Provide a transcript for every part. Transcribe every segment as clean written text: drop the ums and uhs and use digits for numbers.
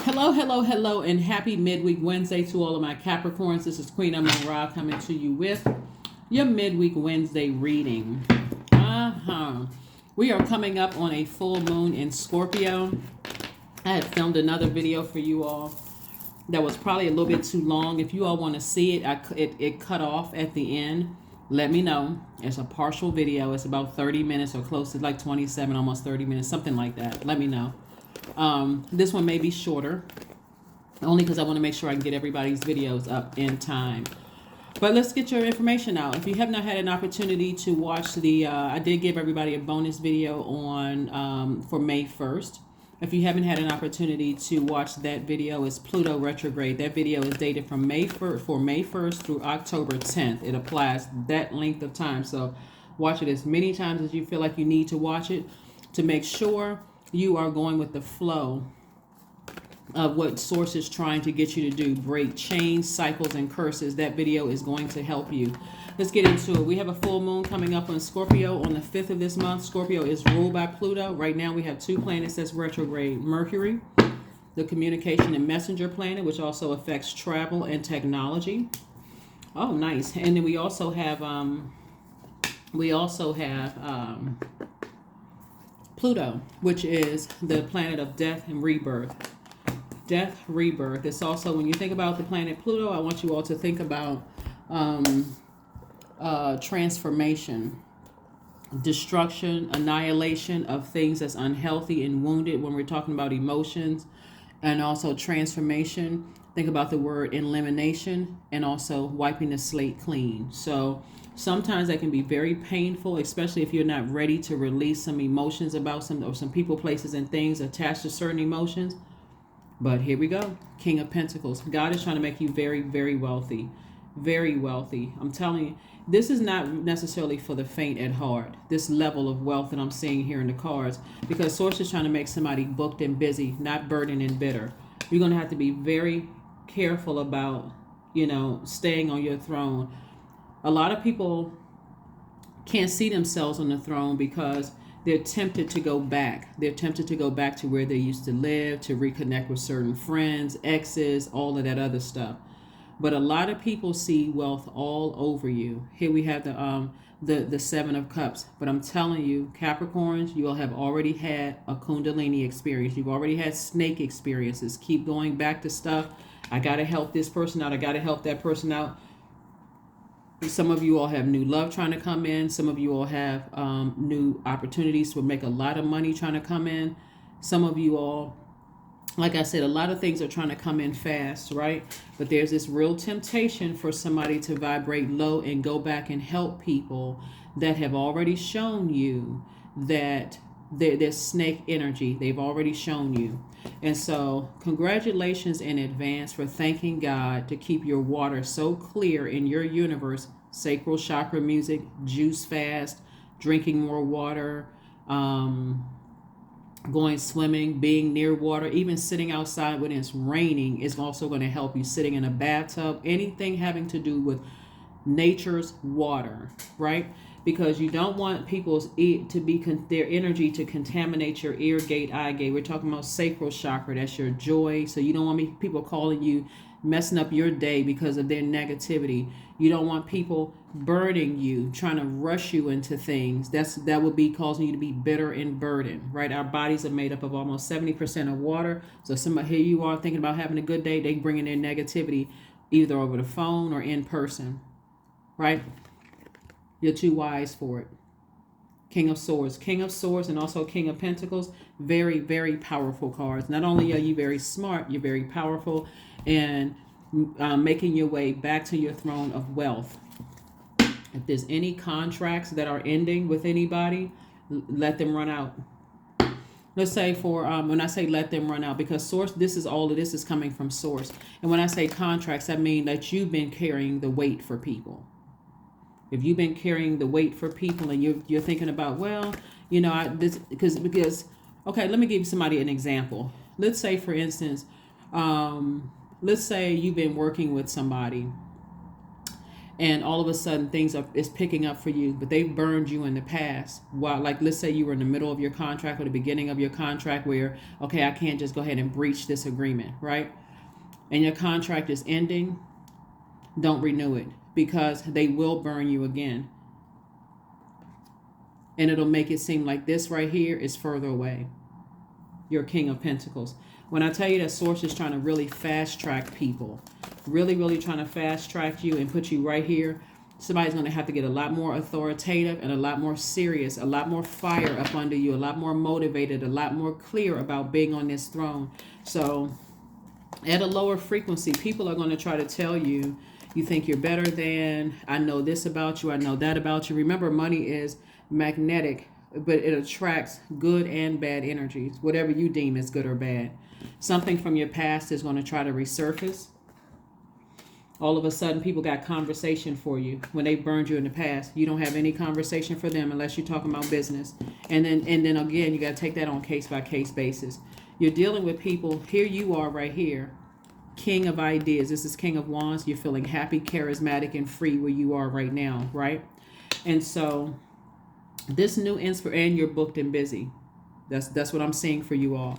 Hello, and happy Midweek Wednesday to all of my Capricorns. This is Queen Ra coming to you with your Midweek Wednesday reading. We are coming up on a full moon in Scorpio. I had filmed another video for you all that was probably a little bit too long. If you all want to see it, it cut off at the end. Let me know. It's a partial video. It's about 30 minutes or close to like 27, almost 30 minutes, something like that. Let me know. This one may be shorter, only because I want to make sure I can get everybody's videos up in time. But let's get your information out. If you have not had an opportunity to watch I did give everybody a bonus video on for May 1st. If you haven't had an opportunity to watch that video, it's Pluto retrograde. That video is dated from May 1st through October 10th. It applies that length of time. So watch it as many times as you feel like you need to watch it to make sure you are going with the flow of what source is trying to get you to do. Break chains, cycles, and curses. That video is going to help you. Let's get into it. We have a full moon coming up on Scorpio on the 5th of this month. Scorpio is ruled by Pluto. Right now we have two planets that's retrograde. Mercury, the communication and messenger planet, which also affects travel and technology. Oh, nice. And then we also have Pluto, which is the planet of death and rebirth. Death, rebirth. It's also, when you think about the planet Pluto, I want you all to think about transformation, destruction, annihilation of things that's unhealthy and wounded when we're talking about emotions, and also transformation. Think about the word elimination and also wiping the slate clean. So sometimes that can be very painful, especially if you're not ready to release some emotions about some people, places, and things attached to certain emotions. But here we go. King of Pentacles. God is trying to make you very, very wealthy. Very wealthy. I'm telling you, this is not necessarily for the faint at heart, this level of wealth that I'm seeing here in the cards, because Source is trying to make somebody booked and busy, not burdened and bitter. You're going to have to be very careful about, staying on your throne. A lot of people can't see themselves on the throne because they're tempted to go back. They're tempted to go back to where they used to live, to reconnect with certain friends, exes, all of that other stuff. But a lot of people see wealth all over you. Here we have the Seven of Cups. But I'm telling you, Capricorns, you all have already had a Kundalini experience. You've already had snake experiences. Keep going back to stuff. I got to help this person out. I got to help that person out. Some of you all have new love trying to come in. Some of you all have new opportunities to make a lot of money trying to come in. Some of you all, like I said, a lot of things are trying to come in fast, right? But there's this real temptation for somebody to vibrate low and go back and help people that have already shown you that there's snake energy. They've already shown you. And so congratulations in advance for thanking God to keep your water so clear in your universe. Sacral chakra music, juice fast, drinking more water, going swimming, being near water, even sitting outside when it's raining is also going to help you. Sitting in a bathtub, anything having to do with nature's water, right? Because you don't want people's their energy to contaminate your ear gate, eye gate. We're talking about sacral chakra. That's your joy. So you don't want people calling you, messing up your day because of their negativity. You don't want people burning you, trying to rush you into things. That would be causing you to be bitter and burdened, right? Our bodies are made up of almost 70% of water. So somebody, here you are thinking about having a good day, they bring in their negativity either over the phone or in person, right? You're too wise for it. King of Swords, and also King of Pentacles. Very, very powerful cards. Not only are you very smart, you're very powerful, and making your way back to your throne of wealth. If there's any contracts that are ending with anybody, let them run out. Let's say when I say let them run out, because Source, all of this is coming from Source. And when I say contracts, I mean that you've been carrying the weight for people. If you've been carrying the weight for people and you're thinking about, well, because okay, let me give somebody an example. Let's say, for instance, let's say you've been working with somebody and all of a sudden is picking up for you, but they burned you in the past. While, like, let's say you were in the middle of your contract or the beginning of your contract where, okay, I can't just go ahead and breach this agreement, right? And your contract is ending, don't renew it, because they will burn you again. And it'll make it seem like this right here is further away. Your King of Pentacles. When I tell you that Source is trying to really fast track people, really trying to fast track you and put you right here, somebody's going to have to get a lot more authoritative and a lot more serious, a lot more fire up under you, a lot more motivated, a lot more clear about being on this throne. So at a lower frequency, people are going to try to tell you, you think you're better than, I know this about you, I know that about you. Remember, money is magnetic, but it attracts good and bad energies, whatever you deem as good or bad. Something from your past is going to try to resurface. All of a sudden, people got conversation for you. When they burned you in the past, you don't have any conversation for them unless you're talking about business. And then again, you got to take that on case-by-case basis. You're dealing with people. Here you are right here. King of ideas. This is King of Wands. You're feeling happy, charismatic, and free where you are right now, right? And so this new inspiration, and you're booked and busy. That's what I'm seeing for you all.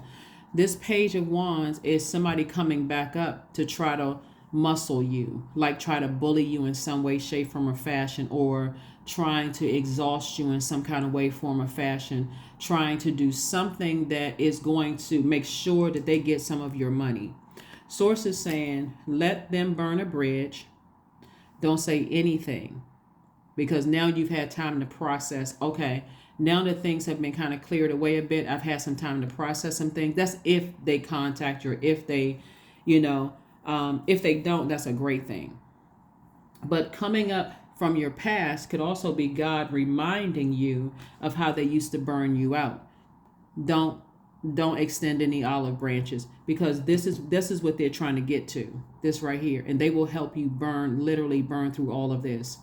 This Page of Wands is somebody coming back up to try to muscle you, like try to bully you in some way, shape, form, or fashion, or trying to exhaust you in some kind of way, form, or fashion, trying to do something that is going to make sure that they get some of your money. Source is saying, let them burn a bridge. Don't say anything, because now you've had time to process. Okay, now that things have been kind of cleared away a bit, I've had some time to process some things. That's if they contact you, or if they, if they don't, that's a great thing. But coming up from your past could also be God reminding you of how they used to burn you out. Don't extend any olive branches, because this is what they're trying to get to, this right here, and they will help you literally burn through all of this.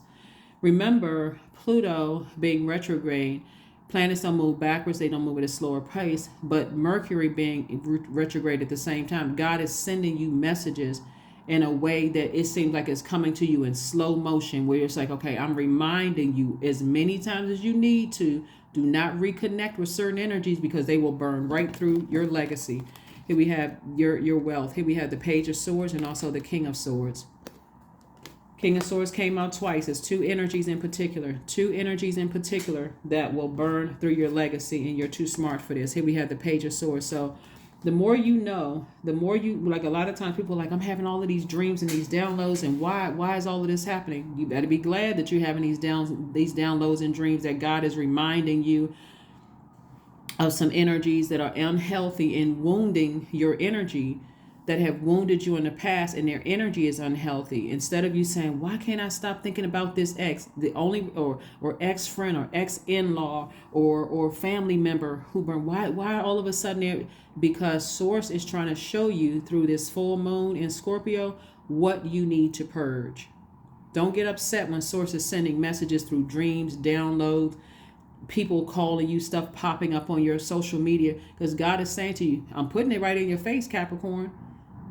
Remember, Pluto being retrograde, planets don't move backwards, they don't move at a slower pace, but Mercury being retrograde at the same time, God is sending you messages in a way that it seems like it's coming to you in slow motion, where it's like, okay, I'm reminding you as many times as you need to, do not reconnect with certain energies, because they will burn right through your legacy. Here we have your wealth. Here we have the Page of Swords and also the King of Swords. King of Swords came out twice. It's two energies in particular that will burn through your legacy, and you're too smart for this. Here we have the Page of Swords. So the more you know, the more you, like, a lot of times people are like, I'm having all of these dreams and these downloads, and why is all of this happening? You better be glad that you're having these downloads and dreams, that God is reminding you of some energies that are unhealthy and wounding your energy, that have wounded you in the past, and their energy is unhealthy. Instead of you saying, why can't I stop thinking about this ex, or ex-friend, or ex-in-law, or family member who burned, why all of a sudden because Source is trying to show you through this full moon in Scorpio what you need to purge. Don't get upset when Source is sending messages through dreams, downloads, people calling you, stuff popping up on your social media, because God is saying to you, I'm putting it right in your face, Capricorn.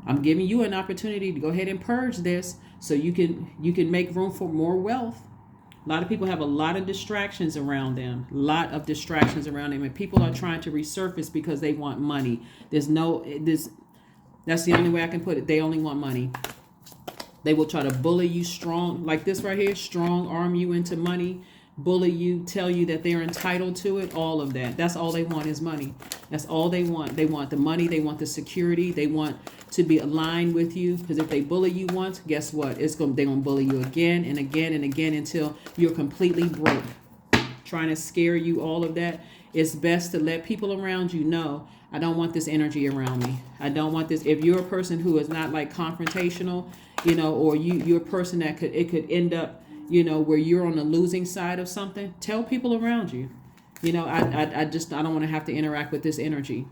I'm giving you an opportunity to go ahead and purge this, so you can make room for more wealth. A lot of people have a lot of distractions around them. And people are trying to resurface because they want money. That's the only way I can put it. They only want money. They will try to bully you strong, like this right here, strong arm you into money, bully you, tell you that they're entitled to it, all of that. That's all they want is money. That's all they want. They want the money. They want the security. They want to be aligned with you, because if they bully you once, guess what? They're gonna bully you again and again and again until you're completely broke. Trying to scare you, all of that. It's best to let people around you know, I don't want this energy around me. I don't want this. If you're a person who is not like confrontational, or you're a person that could end up, where you're on the losing side of something, tell people around you, I don't want to have to interact with this energy.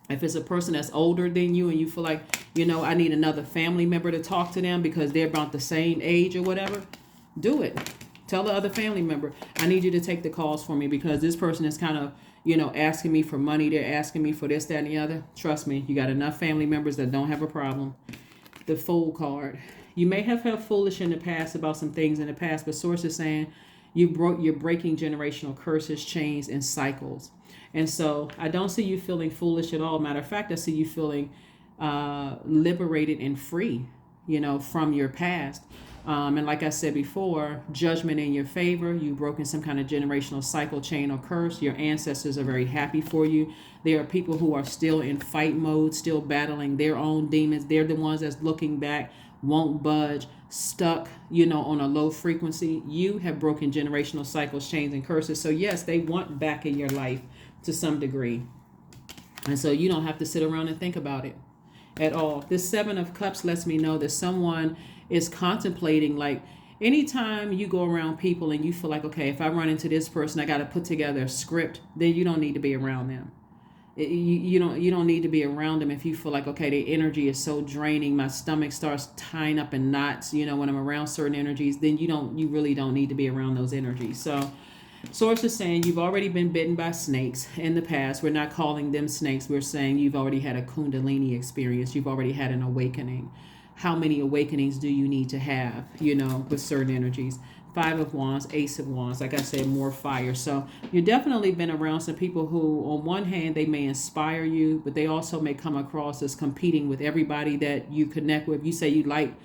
If it's a person that's older than you and you feel like, I need another family member to talk to them because they're about the same age or whatever, do it. Tell the other family member, I need you to take the calls for me, because this person is kind of, asking me for money. They're asking me for this, that, and the other. Trust me, you got enough family members that don't have a problem. The Fool card. You may have felt foolish in the past about some things in the past, but source is saying you're breaking generational curses, chains, and cycles. And so I don't see you feeling foolish at all. Matter of fact, I see you feeling liberated and free, from your past. And like I said before, judgment in your favor. You've broken some kind of generational cycle, chain, or curse. Your ancestors are very happy for you. There are people who are still in fight mode, still battling their own demons. They're the ones that's looking back, won't budge, stuck, on a low frequency. You have broken generational cycles, chains, and curses. So yes, they want back in your life to some degree. And so you don't have to sit around and think about it at all. This 7 of Cups lets me know that someone is contemplating, like, anytime you go around people and you feel like, okay, if I run into this person, I got to put together a script, then you don't need to be around them. You don't need to be around them if you feel like, okay, the energy is so draining, my stomach starts tying up in knots, when I'm around certain energies, then you really don't need to be around those energies. So source is saying you've already been bitten by snakes in the past. We're not calling them snakes. We're saying you've already had a Kundalini experience. You've already had an awakening. How many awakenings do you need to have, with certain energies? 5 of Wands, Ace of Wands, like I said, more fire. So you've definitely been around some people who, on one hand, they may inspire you, but they also may come across as competing with everybody that you connect with. You say you like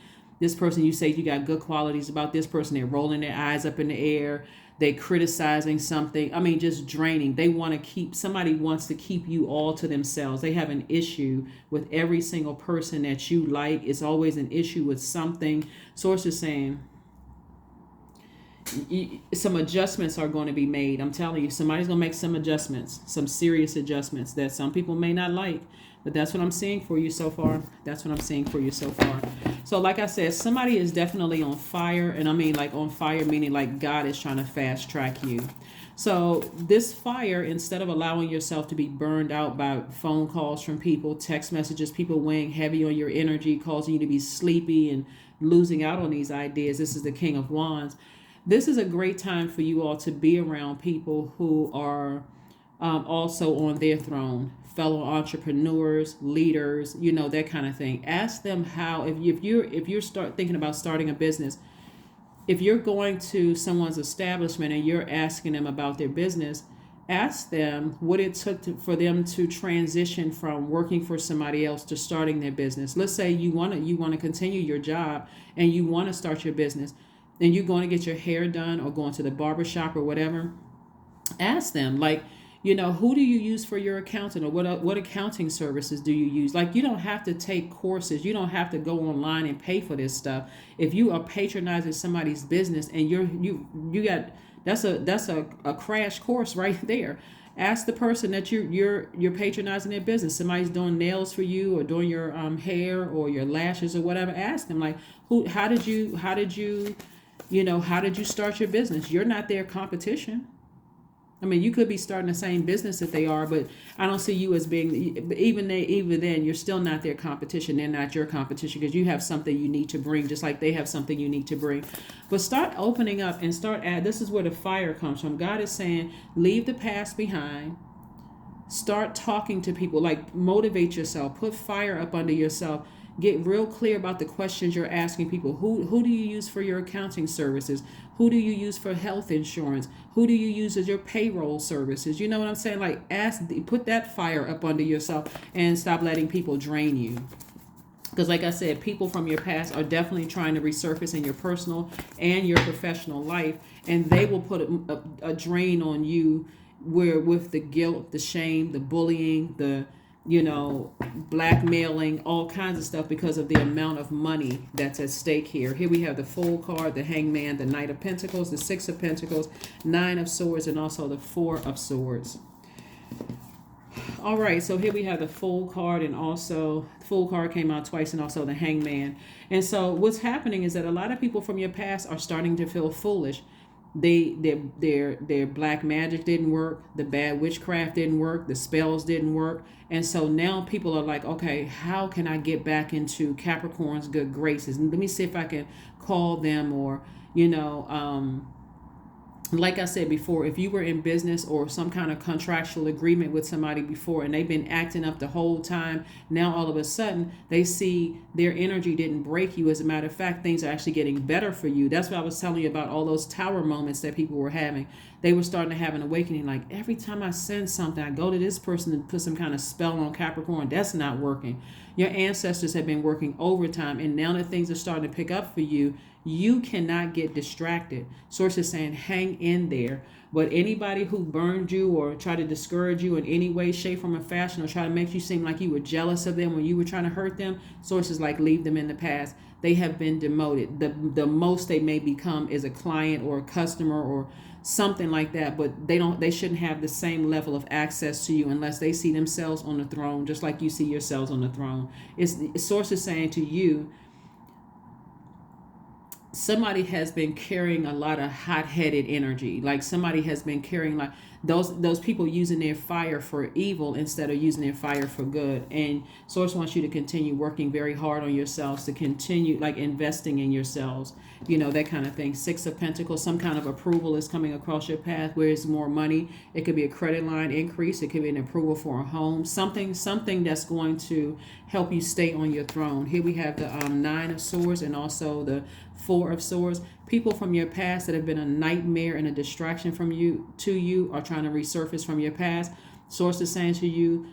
this person, you say you got good qualities about this person, they're rolling their eyes up in the air, they criticizing something. I mean, just draining. Somebody wants to keep you all to themselves. They have an issue with every single person that you like. It's always an issue with something. Source is saying some adjustments are going to be made. I'm telling you, somebody's going to make some adjustments, some serious adjustments that some people may not like. But that's what I'm seeing for you so far. So like I said, somebody is definitely on fire. And I mean like on fire, meaning like God is trying to fast track you. So this fire, instead of allowing yourself to be burned out by phone calls from people, text messages, people weighing heavy on your energy, causing you to be sleepy and losing out on these ideas. This is the King of Wands. This is a great time for you all to be around people who are also on their throne, fellow entrepreneurs, leaders, that kind of thing. Ask them how, if you're start thinking about starting a business, if you're going to someone's establishment and you're asking them about their business, ask them what it took for them to transition from working for somebody else to starting their business. Let's say you want to continue your job and you want to start your business, and you're going to get your hair done or going to the barber shop or whatever. Ask them, like, who do you use for your accountant, or what accounting services do you use? Like, you don't have to take courses. You don't have to go online and pay for this stuff. If you are patronizing somebody's business and you got, that's a crash course right there. Ask the person that you're patronizing their business. Somebody's doing nails for you or doing your hair or your lashes or whatever. Ask them, like, how did you start your business? You're not their competition. I mean, you could be starting the same business that they are, but I don't see you as being, even then, you're still not their competition. They're not your competition because you have something you need to bring, just like they have something you need to bring. But start opening up and this is where the fire comes from. God is saying, leave the past behind. Start talking to people, like motivate yourself, put fire up under yourself. Get real clear about the questions you're asking people. Who do you use for your accounting services? Who do you use for health insurance? Who do you use as your payroll services? You know what I'm saying? Like, put that fire up under yourself and stop letting people drain you. Because like I said, people from your past are definitely trying to resurface in your personal and your professional life. And they will put a drain on you with the guilt, the shame, the bullying, the blackmailing, all kinds of stuff because of the amount of money that's at stake here. Here we have the Fool card, the Hangman, the Knight of Pentacles, the Six of Pentacles, 9 of Swords, and also the 4 of Swords. All right, so here we have the Fool card, and also the Fool card came out twice, and also the Hangman. And so what's happening is that a lot of people from your past are starting to feel foolish. Their black magic didn't work, the bad witchcraft didn't work, the spells didn't work, and so now people are like, okay, how can I get back into Capricorn's good graces? And let me see if I can call them, or Like I said before, if you were in business or some kind of contractual agreement with somebody before and they've been acting up the whole time, now all of a sudden they see their energy didn't break you. As a matter of fact, things are actually getting better for you. That's what I was telling you about, all those tower moments that people were having. They were starting to have an awakening. Like, every time I send something, I go to this person and put some kind of spell on Capricorn. That's not working. Your ancestors have been working overtime, and now that things are starting to pick up for you, you cannot get distracted. Source is saying, hang in there. But anybody who burned you or tried to discourage you in any way, shape, form, or fashion, or try to make you seem like you were jealous of them when you were trying to hurt them, Source is like, leave them in the past. They have been demoted. The most they may become is a client or a customer or something like that, but they shouldn't have the same level of access to you unless they see themselves on the throne, just like you see yourselves on the throne. Source is saying to you, somebody has been carrying a lot of hot-headed energy. Like, somebody has been carrying, like, those people using their fire for evil instead of using their fire for good. And Source wants you to continue working very hard on yourselves, to continue like investing in yourselves, that kind of thing. Six of Pentacles, some kind of approval is coming across your path. Where is more money? It could be a credit line increase. It could be an approval for a home. Something that's going to help you stay on your throne. Here we have the Nine of Swords and also the Four of Swords. People from your past that have been a nightmare and a distraction to you are trying to resurface from your past. Source is saying to you,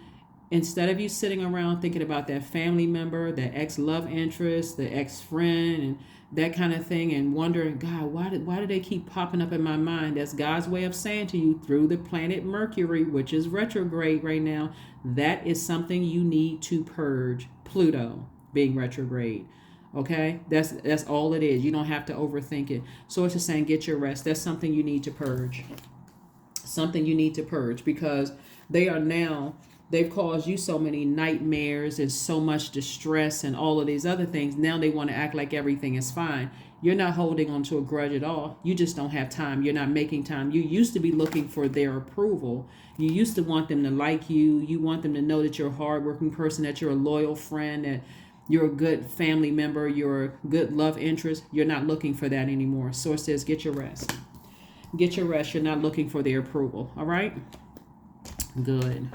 instead of you sitting around thinking about that family member, that ex-love interest, the ex-friend, and that kind of thing, and wondering, God, why do they keep popping up in my mind? That's God's way of saying to you, through the planet Mercury, which is retrograde right now, that is something you need to purge. Pluto being retrograde. Okay, that's all it is. You don't have to overthink it. So it's just saying, get your rest. That's something you need to purge. Something you need to purge, because they've caused you so many nightmares and so much distress and all of these other things. Now they want to act like everything is fine. You're not holding on to a grudge at all. You just don't have time. You're not making time. You used to be looking for their approval. You used to want them to like you. You want them to know that you're a hardworking person, that you're a loyal friend, that you're a good family member, you're a good love interest. You're not looking for that anymore. Source says, get your rest. Get your rest. You're not looking for their approval. All right? Good.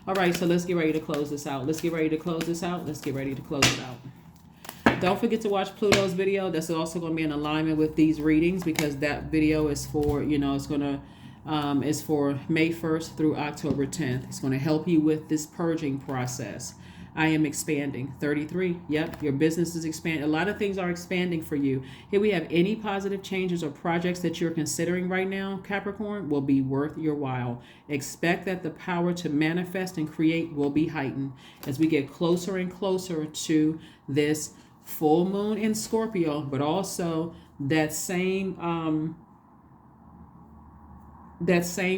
All right, so let's get ready to close this out. Let's get ready to close it out. Don't forget to watch Pluto's video. That's also going to be in alignment with these readings, because that video is for, it's for May 1st through October 10th. It's going to help you with this purging process. I am expanding. 33. Yep, your business is expanding. A lot of things are expanding for you. Here we have any positive changes or projects that you're considering right now, Capricorn, will be worth your while. Expect that the power to manifest and create will be heightened as we get closer and closer to this full moon in Scorpio, but also that same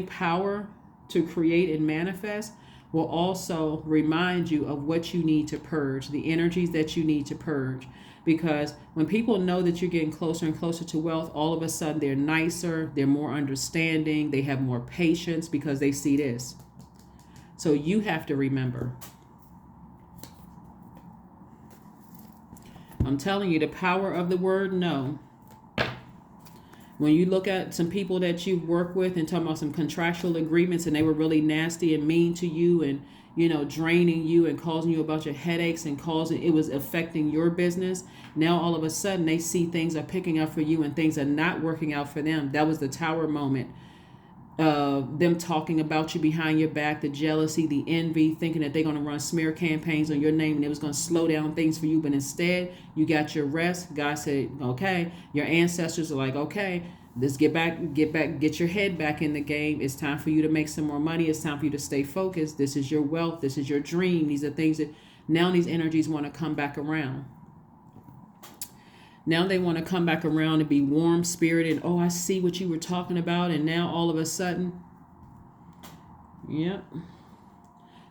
power to create and manifest will also remind you of what you need to purge, the energies that you need to purge. Because when people know that you're getting closer and closer to wealth, all of a sudden they're nicer, they're more understanding, they have more patience because they see this. So you have to remember. I'm telling you, the power of the word no. When you look at some people that you've worked with and talking about some contractual agreements and they were really nasty and mean to you and, draining you and causing you a bunch of headaches and it was affecting your business. Now, all of a sudden, they see things are picking up for you and things are not working out for them. That was the tower moment. Them talking about you behind your back, the jealousy, the envy, thinking that they're going to run smear campaigns on your name and it was going to slow down things for you. But instead, you got your rest. God said, okay. Your ancestors are like, okay, let's get your head back in the game. It's time for you to make some more money. It's time for you to stay focused. This is your wealth. This is your dream. These are things that now these energies want to come back around. Now they want to come back around and be warm-spirited. Oh, I see what you were talking about. And now all of a sudden, yep.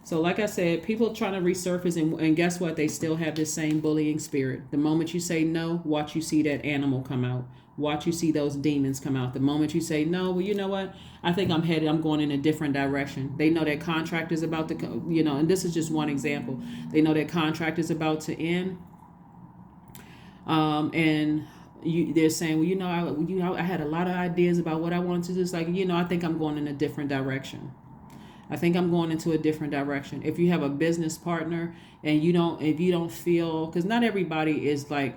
So like I said, people trying to resurface and guess what? They still have this same bullying spirit. The moment you say no, watch you see that animal come out. Watch you see those demons come out. The moment you say no, well, you know what? I think I'm going in a different direction. They know that contract is about to, and this is just one example. They know that contract is about to end. And they're saying, well, I had a lot of ideas about what I wanted to do. It's like, I think I'm going in a different direction. I think I'm going into a different direction. If you have a business partner and if you don't feel, because not everybody is like,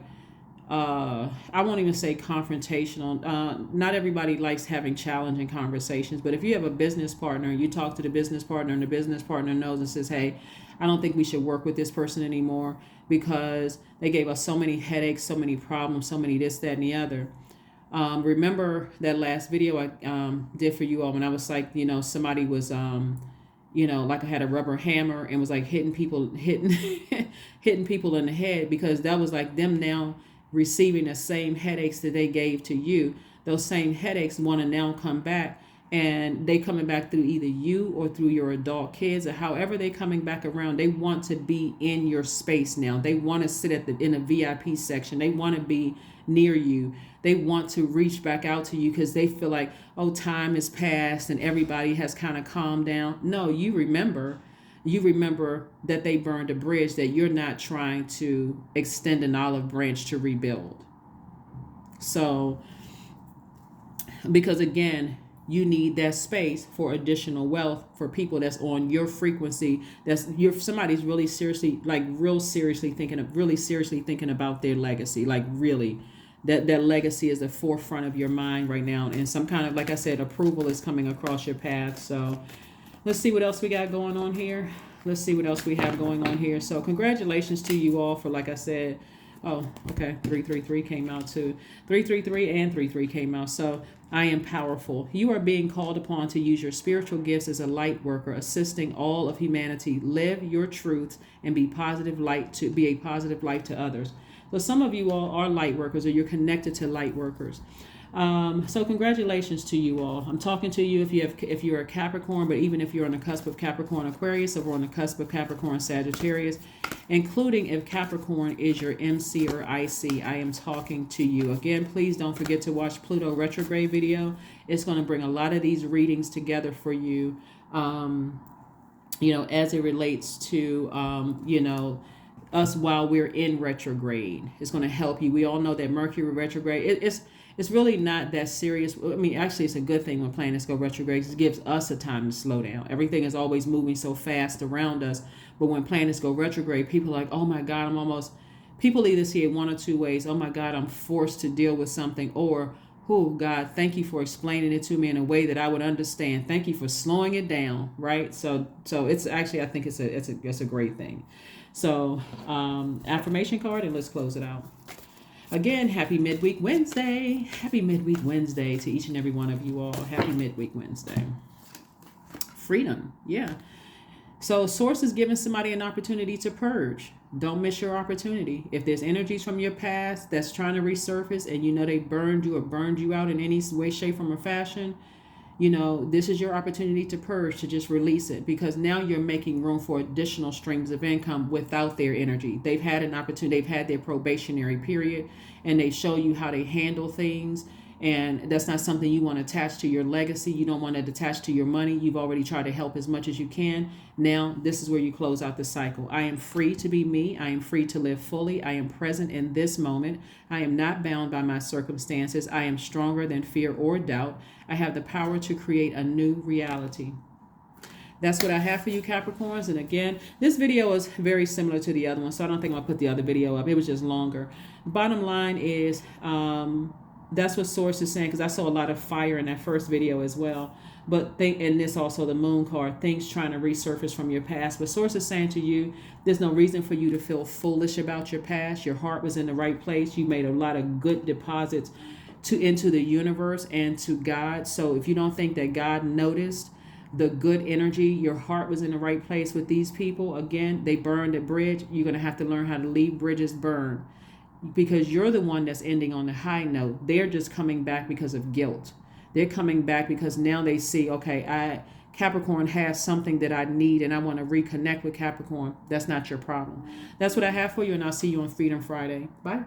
I won't even say confrontational. Not everybody likes having challenging conversations, but if you have a business partner and you talk to the business partner and the business partner knows and says, hey, I don't think we should work with this person anymore because they gave us so many headaches, so many problems, so many this, that, and the other. Remember that last video I did for you all when I was like, somebody was, like I had a rubber hammer and was like hitting people in the head, because that was like them now receiving the same headaches that they gave to you. Those same headaches want to now come back, and they coming back through either you or through your adult kids, or however they coming back around. They want to be in your space now. They want to sit in a VIP section. They want to be near you. They want to reach back out to you because they feel like, oh, time has passed and everybody has kind of calmed down. No, you remember that they burned a bridge, that you're not trying to extend an olive branch to rebuild. So, because again, you need that space for additional wealth for people that's on your frequency. Somebody's really seriously thinking about their legacy. Like really, that legacy is the forefront of your mind right now. And some kind of, like I said, approval is coming across your path. So let's see what else we got going on here. Let's see what else we have going on here. So congratulations to you all for, like I said, oh, okay, 333 came out too. 333 and 33 came out. So I am powerful. You are being called upon to use your spiritual gifts as a light worker, assisting all of humanity. Live your truths and be a positive light to others. So some of you all are light workers, or you're connected to light workers. So congratulations to you all. I'm talking to you if you're a Capricorn, but even if you're on the cusp of Capricorn Aquarius, or on the cusp of Capricorn Sagittarius, including if Capricorn is your MC or IC, I am talking to you. Again, please don't forget to watch Pluto retrograde video. It's going to bring a lot of these readings together for you, as it relates to, us while we're in retrograde. It's going to help you. We all know that Mercury retrograde, it's really not that serious. I mean, actually, it's a good thing when planets go retrograde. It gives us a time to slow down. Everything is always moving so fast around us. But when planets go retrograde, people are like, oh my God, people either see it one or two ways. Oh my God, I'm forced to deal with something. Or, oh God, thank you for explaining it to me in a way that I would understand. Thank you for slowing it down, right? So it's actually, I think it's a great thing. So affirmation card, and let's close it out. Again, happy Midweek Wednesday. Happy Midweek Wednesday to each and every one of you all. Happy Midweek Wednesday. Freedom. Yeah. So source is giving somebody an opportunity to purge. Don't miss your opportunity. If there's energies from your past that's trying to resurface and they burned you out in any way, shape, form, or fashion, this is your opportunity to purge, to just release it, because now you're making room for additional streams of income without their energy. They've had an opportunity, they've had their probationary period, and they show you how they handle things. And that's not something you want to attach to your legacy. You don't want to attach to your money. You've already tried to help as much as you can. Now, this is where you close out the cycle. I am free to be me. I am free to live fully. I am present in this moment. I am not bound by my circumstances. I am stronger than fear or doubt. I have the power to create a new reality. That's what I have for you, Capricorns. And again, this video is very similar to the other one, so I don't think I'll put the other video up. It was just longer. Bottom line is, that's what source is saying, because I saw a lot of fire in that first video as well. And this also the moon card, things trying to resurface from your past. But source is saying to you, there's no reason for you to feel foolish about your past. Your heart was in the right place. You made a lot of good deposits into the universe and to God. So if you don't think that God noticed the good energy, your heart was in the right place with these people. Again, they burned a bridge. You're going to have to learn how to leave bridges burned, because you're the one that's ending on a high note. They're just coming back because of guilt. They're coming back because now they see, okay, Capricorn has something that I need and I want to reconnect with Capricorn. That's not your problem. That's what I have for you, and I'll see you on Freedom Friday. Bye.